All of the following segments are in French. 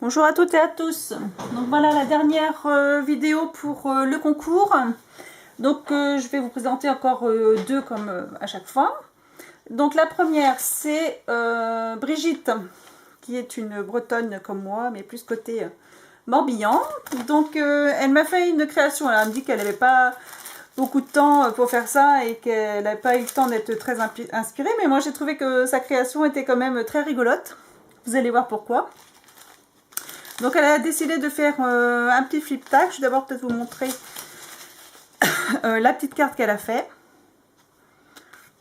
Bonjour à toutes et à tous. Donc voilà la dernière vidéo pour le concours. Donc je vais vous présenter encore deux comme à chaque fois. Donc la première c'est Brigitte, qui est une bretonne comme moi, mais plus côté Morbihan. Donc elle m'a fait une création. Elle me dit qu'elle n'avait pas beaucoup de temps pour faire ça et qu'elle n'avait pas eu le temps d'être très inspirée. Mais moi j'ai trouvé que sa création était quand même très rigolote. Vous allez voir pourquoi. Donc elle a décidé de faire un petit flip tag. Je vais d'abord peut-être vous montrer la petite carte qu'elle a fait.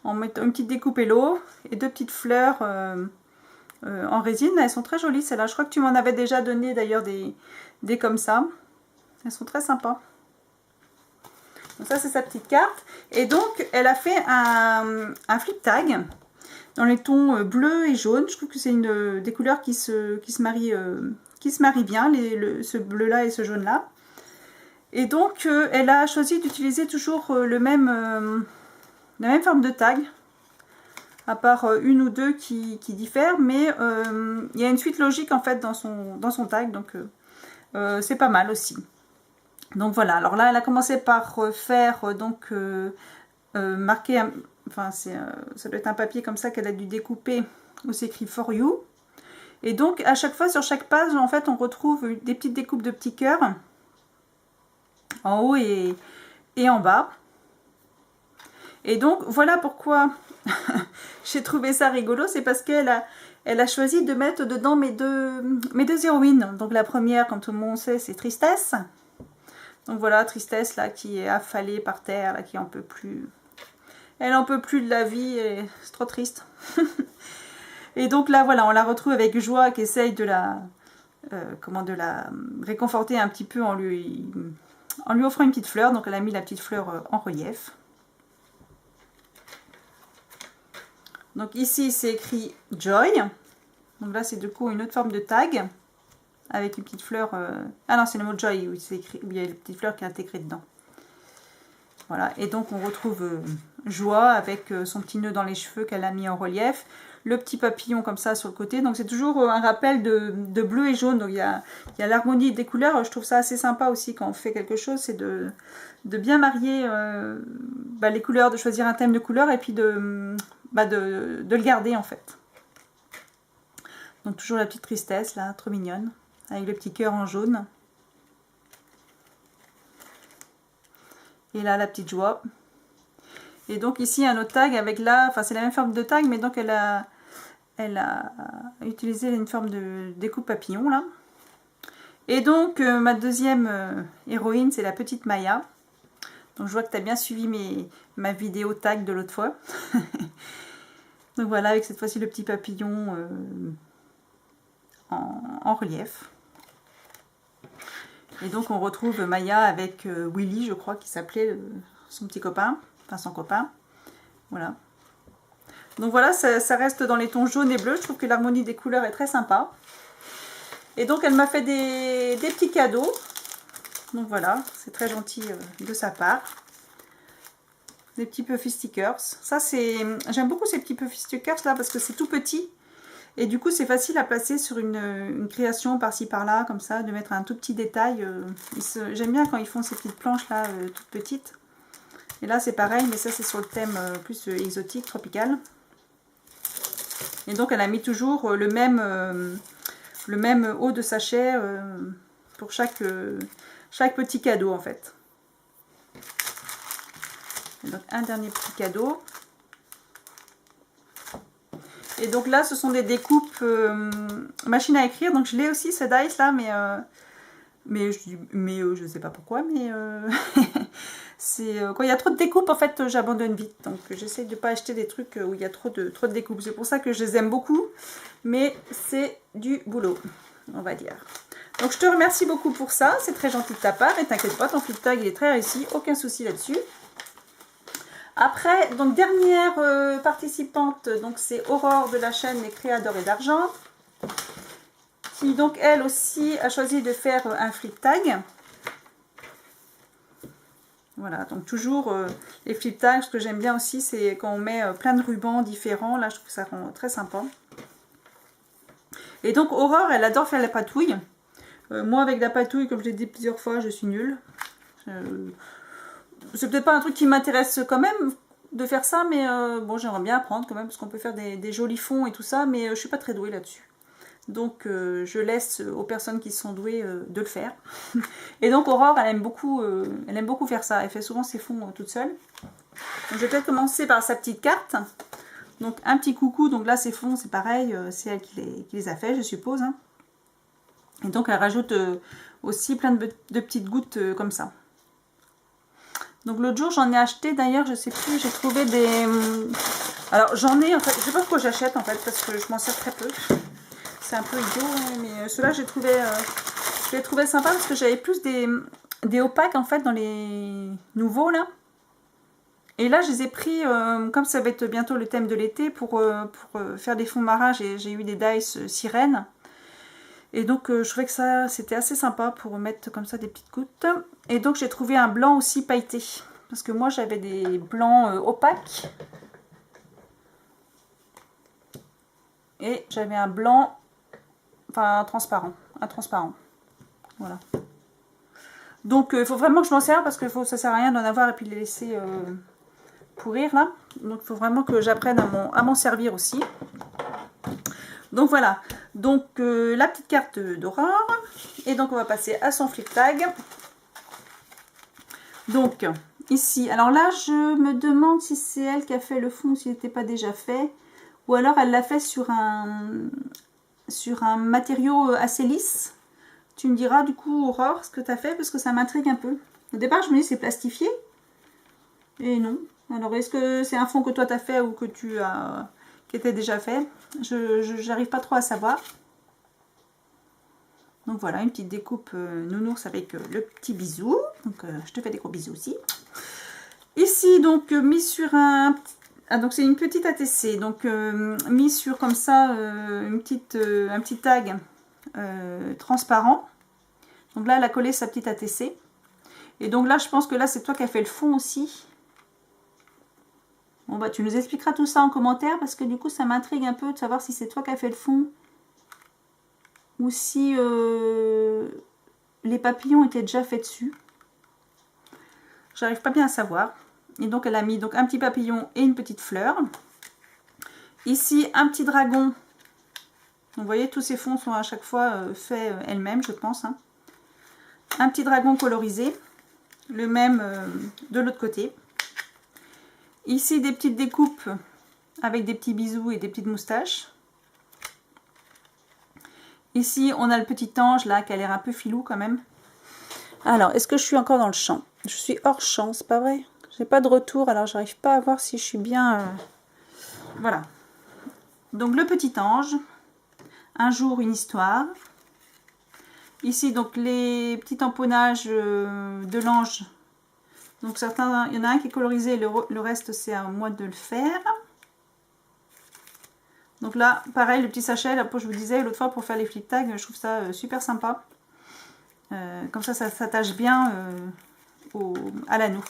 En mettant une petite découpe Hello et deux petites fleurs en résine. Elles sont très jolies celles-là. Je crois que tu m'en avais déjà donné d'ailleurs des comme ça. Elles sont très sympas. Donc ça c'est sa petite carte. Et donc elle a fait un flip tag dans les tons bleu et jaune. Je trouve que c'est des couleurs qui se marient bien, ce bleu là et ce jaune là. Et donc elle a choisi d'utiliser toujours la même forme de tag, à part une ou deux qui diffèrent, mais il y a une suite logique en fait dans son tag, donc c'est pas mal aussi. Donc voilà, alors là elle a commencé par faire marquer, enfin ça doit être un papier comme ça qu'elle a dû découper où c'est écrit For You. Et donc à chaque fois sur chaque page en fait on retrouve des petites découpes de petits cœurs en haut et en bas. Et donc voilà pourquoi j'ai trouvé ça rigolo, c'est parce qu'elle a choisi de mettre dedans mes deux héroïnes. Donc la première, comme tout le monde sait, c'est Tristesse. Donc voilà, Tristesse là qui est affalée par terre, là, qui en peut plus. Elle en peut plus de la vie et c'est trop triste. Et donc là voilà, on la retrouve avec Joie qui essaye de la réconforter un petit peu en lui offrant une petite fleur. Donc elle a mis la petite fleur en relief. Donc ici c'est écrit Joy. Donc là c'est du coup une autre forme de tag avec une petite fleur. Ah non, c'est le mot Joy où il y a une petite fleur qui est intégrée dedans. Voilà, et donc on retrouve Joie avec son petit nœud dans les cheveux qu'elle a mis en relief. Le petit papillon comme ça sur le côté. Donc c'est toujours un rappel de bleu et jaune. Donc il y a l'harmonie des couleurs. Je trouve ça assez sympa aussi quand on fait quelque chose. C'est de bien marier les couleurs, de choisir un thème de couleur et puis de le garder en fait. Donc toujours la petite Tristesse là, trop mignonne. Avec le petit cœur en jaune. Et là la petite Joie. Et donc ici un autre tag avec là, enfin c'est la même forme de tag, mais donc elle a utilisé une forme de découpe papillon là. Et donc ma deuxième héroïne c'est la petite Maya. Donc je vois que tu as bien suivi ma vidéo tag de l'autre fois. Donc voilà, avec cette fois-ci le petit papillon en relief. Et donc on retrouve Maya avec Willy, je crois, qui s'appelait son petit copain. Enfin son copain, voilà. Donc voilà, ça reste dans les tons jaune et bleu. Je trouve que l'harmonie des couleurs est très sympa. Et donc elle m'a fait des petits cadeaux. Donc voilà, c'est très gentil de sa part. Des petits puffy stickers. Ça c'est, j'aime beaucoup ces petits puffy stickers là parce que c'est tout petit. Et du coup c'est facile à placer sur une création par-ci par-là, comme ça, de mettre un tout petit détail. J'aime bien quand ils font ces petites planches là, toutes petites. Et là c'est pareil, mais ça c'est sur le thème plus exotique, tropical. Et donc elle a mis toujours le même haut de sachet pour chaque petit cadeau en fait. Et donc un dernier petit cadeau. Et donc là ce sont des découpes machine à écrire. Donc je l'ai aussi ce dice là, mais je sais pas pourquoi, mais c'est quand il y a trop de découpes en fait j'abandonne vite, donc j'essaie de ne pas acheter des trucs où il y a trop de découpes. C'est pour ça que je les aime beaucoup, mais c'est du boulot, on va dire. Donc je te remercie beaucoup pour ça, c'est très gentil de ta part, et t'inquiète pas, ton flip tag il est très réussi, aucun souci là-dessus. Après, donc dernière participante, donc c'est Aurore de la chaîne Les Créas d'Or et d'Argent, qui donc elle aussi a choisi de faire un flip tag. Voilà, donc toujours les flip tags, ce que j'aime bien aussi, c'est quand on met plein de rubans différents. Là, je trouve que ça rend très sympa. Et donc, Aurore, elle adore faire la patouille. Moi, avec la patouille, comme je l'ai dit plusieurs fois, je suis nulle. C'est peut-être pas un truc qui m'intéresse quand même de faire ça, mais bon, j'aimerais bien apprendre quand même, parce qu'on peut faire des jolis fonds et tout ça, mais je suis pas très douée là-dessus. Donc je laisse aux personnes qui sont douées de le faire. Et donc Aurore, elle aime beaucoup faire ça. Elle fait souvent ses fonds toute seule. Donc je vais peut-être commencer par sa petite carte. Donc un petit coucou. Donc là ses fonds, c'est pareil, c'est elle qui les a fait, je suppose. Hein. Et donc elle rajoute aussi plein de petites gouttes comme ça. Donc l'autre jour j'en ai acheté d'ailleurs, je sais plus, j'ai trouvé des... Alors j'en ai en fait, je sais pas pourquoi j'achète en fait, parce que je m'en sers très peu. C'est un peu idiot, mais ceux-là j'ai trouvé sympa parce que j'avais plus des opaques en fait dans les nouveaux là. Et là je les ai pris, comme ça va être bientôt le thème de l'été, pour faire des fonds marins, j'ai eu des dice sirènes. Et donc je trouvais que ça c'était assez sympa pour mettre comme ça des petites gouttes. Et donc j'ai trouvé un blanc aussi pailleté. Parce que moi j'avais des blancs opaques. Et j'avais un blanc, enfin transparent. Un transparent. Voilà. Donc il faut vraiment que je m'en serve parce que ça sert à rien d'en avoir et puis de les laisser pourrir là. Donc il faut vraiment que j'apprenne à m'en servir aussi. Donc voilà, donc la petite carte d'Aurore. Et donc on va passer à son flip tag. Donc ici, alors là je me demande si c'est elle qui a fait le fond ou s'il n'était pas déjà fait. Ou alors elle l'a fait sur un matériau assez lisse. Tu me diras du coup Aurore ce que tu as fait parce que ça m'intrigue un peu. Au départ je me dis c'est plastifié. Et non. Alors est-ce que c'est un fond que toi tu as fait ou que tu as... qui était déjà fait? Je n'arrive pas trop à savoir. Donc voilà, une petite découpe nounours avec le petit bisou. Donc je te fais des gros bisous aussi. Ici donc mis sur un... Ah donc c'est une petite ATC. Donc mis sur comme ça un petit tag transparent. Donc là elle a collé sa petite ATC. Et donc là je pense que là c'est toi qui as fait le fond aussi. Bon bah tu nous expliqueras tout ça en commentaire parce que du coup ça m'intrigue un peu de savoir si c'est toi qui as fait le fond ou si les papillons étaient déjà faits dessus. J'arrive pas bien à savoir. Et donc elle a mis donc un petit papillon et une petite fleur. Ici un petit dragon. Donc, vous voyez tous ces fonds sont à chaque fois faits elle-même je pense. Hein. Un petit dragon colorisé. Le même de l'autre côté. Ici des petites découpes avec des petits bisous et des petites moustaches. Ici on a le petit ange là qui a l'air un peu filou quand même. Alors est-ce que je suis encore dans le champ? Je suis hors champ, c'est pas vrai? J'ai pas de retour alors j'arrive pas à voir si je suis bien... Voilà. Donc le petit ange. Un jour une histoire. Ici donc les petits tamponnages de l'ange. Donc certains, il y en a un qui est colorisé, le reste c'est à moi de le faire. Donc là, pareil, le petit sachet, là, je vous disais l'autre fois pour faire les flip tags, je trouve ça super sympa. Comme ça s'attache bien à l'anneau.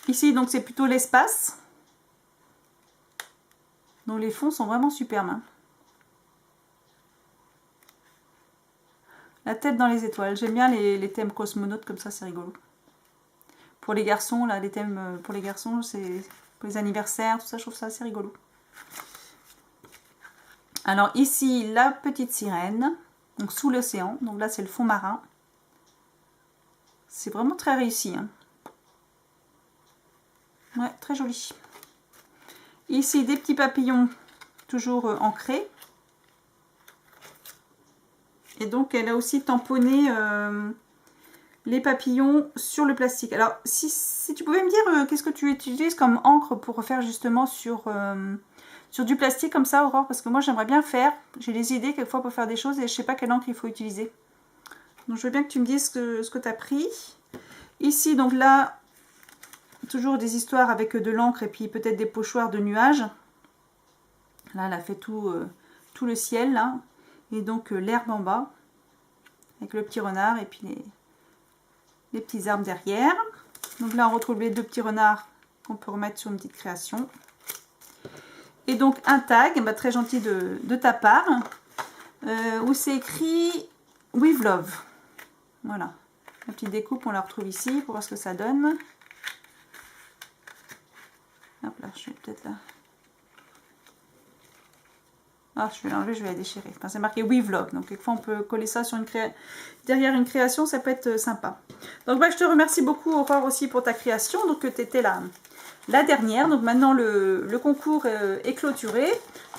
Ici, donc c'est plutôt l'espace. Donc les fonds sont vraiment superbes. Hein. La tête dans les étoiles. J'aime bien les thèmes cosmonautes comme ça, c'est rigolo. Pour les garçons, là, les thèmes pour les garçons, c'est pour les anniversaires, tout ça, je trouve ça assez rigolo. Alors ici, la petite sirène, donc sous l'océan. Donc là, c'est le fond marin. C'est vraiment très réussi. Hein. Ouais, très joli. Ici, des petits papillons, toujours ancrés. Et donc, elle a aussi tamponné les papillons sur le plastique. Alors, si tu pouvais me dire qu'est-ce que tu utilises comme encre pour faire justement sur du plastique comme ça, Aurore, parce que moi j'aimerais bien faire. J'ai des idées quelquefois pour faire des choses et je sais pas quelle encre il faut utiliser. Donc je veux bien que tu me dises ce que tu as pris. Ici, donc là, toujours des histoires avec de l'encre et puis peut-être des pochoirs de nuages. Là, elle a fait tout le ciel, là. Et donc l'herbe en bas, avec le petit renard et puis les petits arbres derrière. Donc là, on retrouve les deux petits renards qu'on peut remettre sur une petite création. Et donc un tag, bah, très gentil de ta part, où c'est écrit With Love. Voilà. La petite découpe, on la retrouve ici pour voir ce que ça donne. Hop là, je vais peut-être là. Ah, je vais l'enlever, je vais la déchirer. Enfin, c'est marqué We Vlog, donc quelquefois on peut coller ça sur derrière une création, ça peut être sympa. Donc bah, je te remercie beaucoup Aurore aussi pour ta création, donc tu étais la dernière. Donc maintenant le concours est clôturé.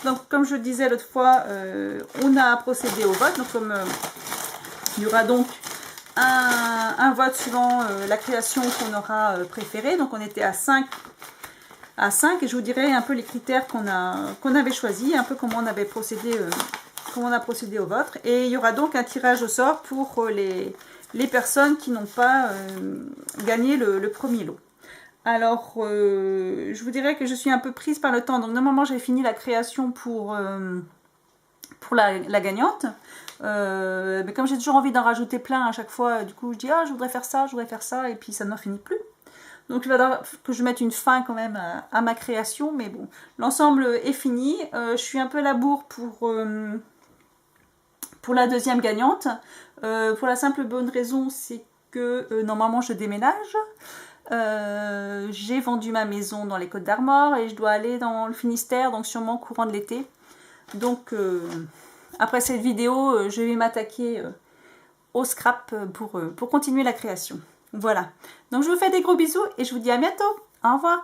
Donc comme je disais l'autre fois, on a procédé au vote. Donc comme il y aura donc un vote suivant la création qu'on aura préférée. Donc on était à 5 et je vous dirai un peu les critères qu'on avait choisis, un peu comment on avait procédé, au vote. Et il y aura donc un tirage au sort pour les personnes qui n'ont pas gagné le premier lot. Alors, je vous dirais que je suis un peu prise par le temps. Donc normalement j'ai fini la création pour la gagnante. Mais comme j'ai toujours envie d'en rajouter plein à chaque fois, du coup je dis ah je voudrais faire ça, et puis ça n'en finit plus. Donc il va falloir que je mette une fin quand même à ma création, mais bon, l'ensemble est fini. Je suis un peu à la bourre pour la deuxième gagnante. Pour la simple bonne raison, c'est que normalement je déménage. J'ai vendu ma maison dans les Côtes-d'Armor et je dois aller dans le Finistère, donc sûrement courant de l'été. Donc après cette vidéo, je vais m'attaquer au scrap pour continuer la création. Voilà, donc je vous fais des gros bisous et je vous dis à bientôt. Au revoir.